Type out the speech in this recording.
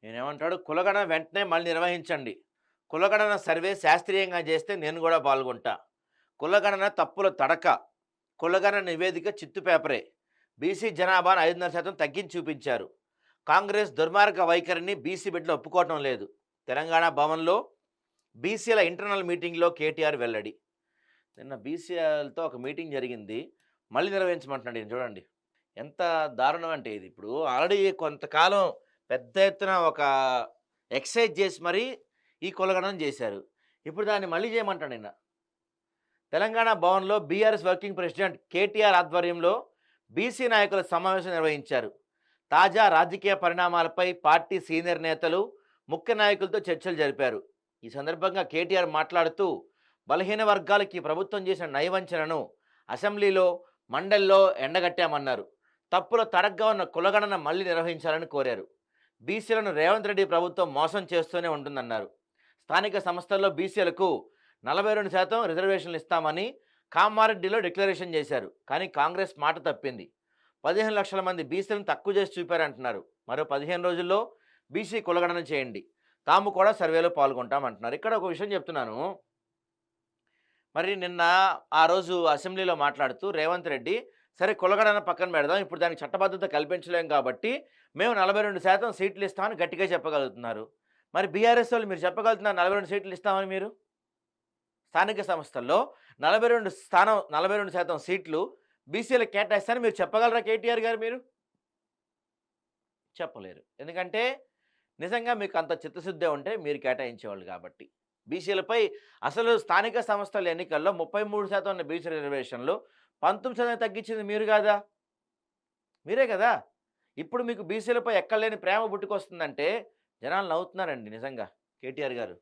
నేనేమంటాడు కులగణన వెంటనే మళ్ళీ నిర్వహించండి. కులగణన సర్వే శాస్త్రీయంగా చేస్తే నేను కూడా పాల్గొంటా. కులగణన తప్పుల తడక. కులగణన నివేదిక చిత్తు పేపరే. బీసీ జనాభాను 5.5% తగ్గించి చూపించారు. కాంగ్రెస్ దుర్మార్గ వైఖరిని బీసీ బిడ్డలు ఒప్పుకోవటం లేదు. తెలంగాణ భవన్లో బీసీల ఇంటర్నల్ మీటింగ్లో కేటీఆర్ వెల్లడి. నిన్న బీసీలతో ఒక మీటింగ్ జరిగింది. మళ్ళీ నిర్వహించమంటున్నాడు ఈయన చూడండి. ఎంత దారుణం అంటే ఇది. ఇప్పుడు ఆల్రెడీ కొంతకాలం పెద్ద ఎత్తున ఒక ఎక్సర్సైజ్ చేసి మరీ ఈ కులగణన చేశారు. ఇప్పుడు దాన్ని మళ్ళీ చేయమంటాడు ఈయన. తెలంగాణ భవన్లో బీఆర్ఎస్ వర్కింగ్ ప్రెసిడెంట్ కేటీఆర్ ఆధ్వర్యంలో బీసీ నాయకుల సమావేశం నిర్వహించారు. తాజా రాజకీయ పరిణామాలపై పార్టీ సీనియర్ నేతలు, ముఖ్య నాయకులతో చర్చలు జరిపారు. ఈ సందర్భంగా కేటీఆర్ మాట్లాడుతూ బలహీన వర్గాలకి ప్రభుత్వం చేసిన నయవంచనను అసెంబ్లీలో, మండలిలో ఎండగట్టామన్నారు. తప్పుల తడగ్గా ఉన్న కులగణన మళ్లీ నిర్వహించాలని కోరారు. బీసీలను రేవంత్ రెడ్డి ప్రభుత్వం మోసం చేస్తూనే ఉంటుందన్నారు. స్థానిక సంస్థల్లో బీసీలకు 42% రిజర్వేషన్లు ఇస్తామని కామారెడ్డిలో డిక్లరేషన్ చేశారు. కానీ కాంగ్రెస్ మాట తప్పింది. 15 లక్షల మంది బీసీలను తక్కువ చేసి చూపారంటున్నారు. మరో 15 రోజుల్లో బీసీ కులగణన చేయండి, తాము కూడా సర్వేలో పాల్గొంటామంటున్నారు. ఇక్కడ ఒక విషయం చెప్తున్నాను. మరి నిన్న ఆ రోజు అసెంబ్లీలో మాట్లాడుతూ రేవంత్ రెడ్డి సరే కులగణన పక్కన పెడదాం, ఇప్పుడు దానికి చట్టబద్ధత కల్పించలేం కాబట్టి మేము 42% సీట్లు ఇస్తామని గట్టిగా చెప్పగలుగుతున్నారు. మరి బీఆర్ఎస్ వాళ్ళు మీరు చెప్పగలుగుతున్నారు 42 సీట్లు ఇస్తామని? మీరు స్థానిక సంస్థల్లో 42% సీట్లు బీసీలకు కేటాయిస్తారని మీరు చెప్పగలరా కేటీఆర్ గారు? మీరు చెప్పలేరు. ఎందుకంటే నిజంగా మీకు అంత చిత్తశుద్ధి ఉంటే మీరు కేటాయించేవాళ్ళు కాబట్టి. బీసీలపై అసలు స్థానిక సంస్థల ఎన్నికల్లో 33% ఉన్న బీసీ రిజర్వేషన్లు 19% తగ్గించింది మీరు కాదా? మీరే కదా! ఇప్పుడు మీకు బీసీలపై ఎక్కడలేని ప్రేమ పుట్టుకొస్తుందంటే జనాలు నవ్వుతున్నారండి నిజంగా కేటీఆర్ గారు.